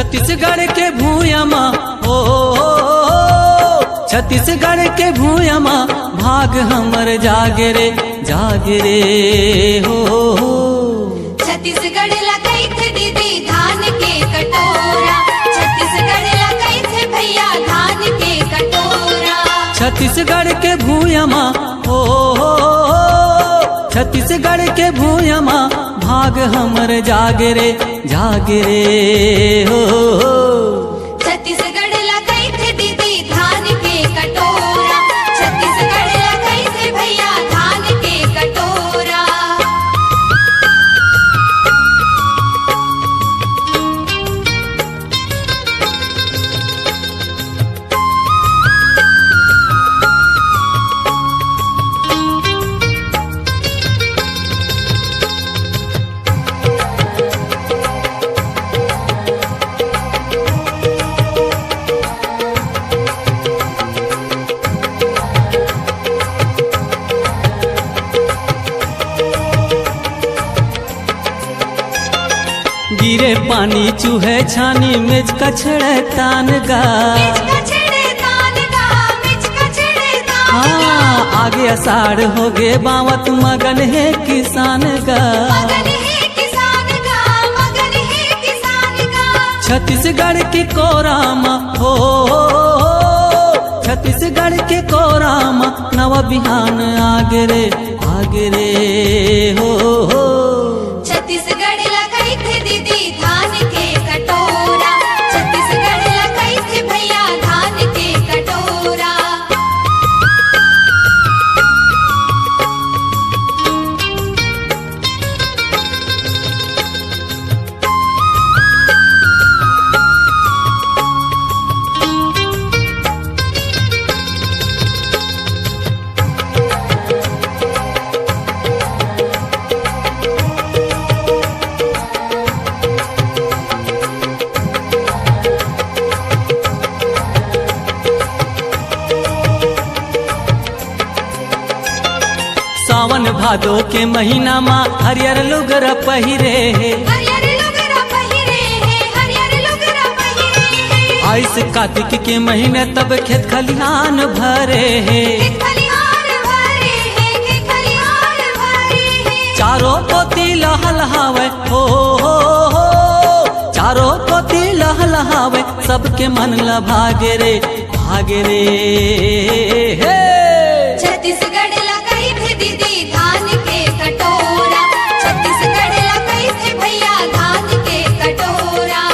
छत्तीसगढ़ के भूयमा हो, छत्तीसगढ़ के भूयमा भाग हमर जागे रे हो। छत्तीसगढ़ लकई थे दीदी धान के कटोरा, छत्तीसगढ़ लकई थे भैया धान के कटोरा। छत्तीसगढ़ के भूयमा हो, छत्तीसगढ़ के भूयमा भाग हमर जागे रे हो। छत्तीसगढ़ लकई थे दीदी धान के कटोरा, छत्तीसगढ़ लकई थे भैया धान के कटोरा। गिरे पानी चूहे छानी मेज कछड़े तान गा, हाँ आगे अषाढ़ हो गे बावत मगन है किसान गा। छत्तीसगढ़ की कोरामा हो, छत्तीसगढ़ के कोरामा नव बिहान आगे रे हो। छत्तीसगढ़ लकई थे दीदी धान के कटोरा, छत्तीसगढ़ लकई थे भैया धान के कटोरा। सावन भादो के महीना माँ हरियर लुगरा पहिरे है, हरियर लुगरा पहिरे है, हरियर लुगरा पहिरे है। आइस कार्तिक के महीने तब खेत खलिहान भरे है, खेत खलिहान भरे है, खेत खलिहान भरे है। चारों पोती लहलहावे हो, चारों पोती लहलहावे सबके मन ला भागे रे हे। छत्तीसगढ़ लकई थे दीदी धान के कटोरा, छत्तीसगढ़ लकई थे भैया धान के कटोरा।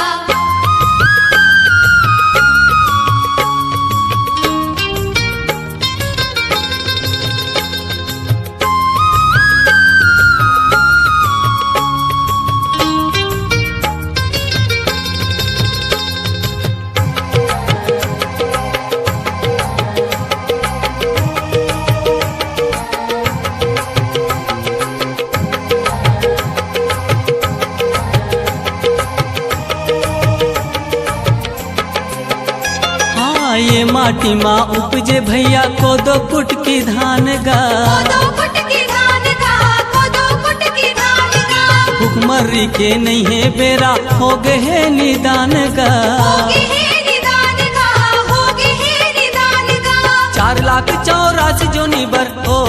ये माटी माँ उपजे भैया कोदो कुट की धान गा, कोदो कुट की धान गा, कोदो कुट की धान गा। भुखमरी के नहीं है बेरा हो गए है निदान गा, होगे है निदान गा, होगे है निदान गा। 4,84,000 जोनी बर हो,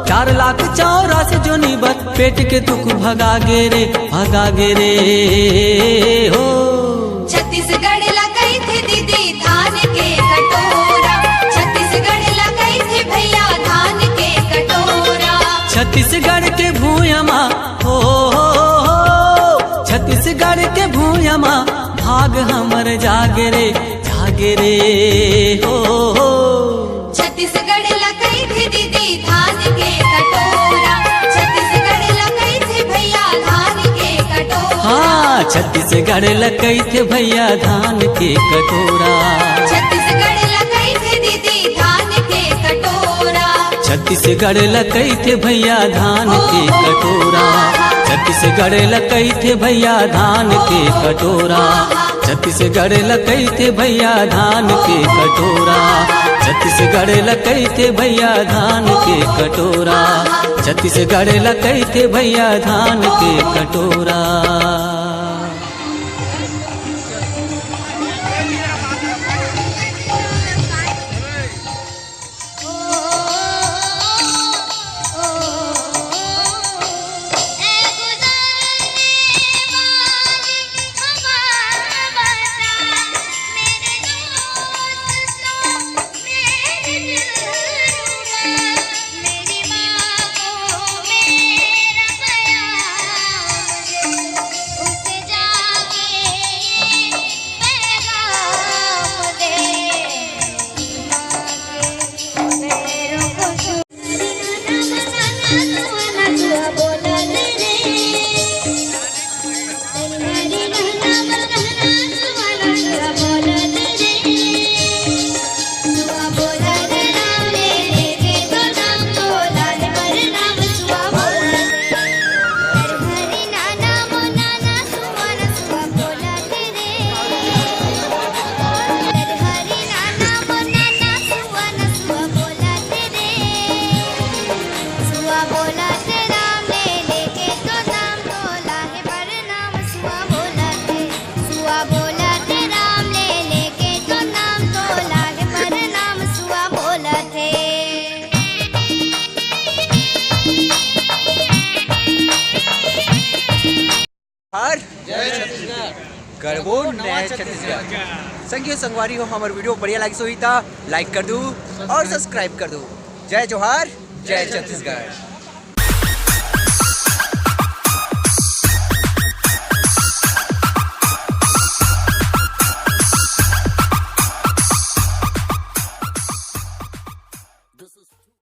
4,84,000 जोनी बर पेट के दुख भगागे रे हो। छत्तीसगढ़ लकई थे दीदी धान के कटोरा, छत्तीसगढ़ लकई थे भैया धान के कटोरा। छत्तीसगढ़ के भूयमा हो, छत्तीसगढ़ के भूयमा भाग हमर जागे रे हो। छत्तीसगढ़ लकई थे दीदी धान के कटोरा, छत्तीसगढ़ लकई थे भैया धान के कटोरा। हाँ छत्तीसगढ़ लकई थे भैया धान के कटोरा, छत्तीसगढ़ लकई थे दीदी धान के कटोरा। छत्तीसगढ़ लकई थे भैया धान के कटोरा, छत्तीसगढ़ लकई थे भैया धान के कटोरा, छत्तीसगढ़ लकई थे भैया धान के कटोरा, छत्तीसगढ़ लकई थे भैया धान के कटोरा, छत्तीसगढ़ लकई थे भैया धान के कटोरा। गरबो नया छत्तीसगढ़। संगी संगवारी हो हमारे वीडियो बढ़िया लाइक सोई था लाइक कर दू और सब्सक्राइब कर दू। जय जोहार, जय छत्तीसगढ़।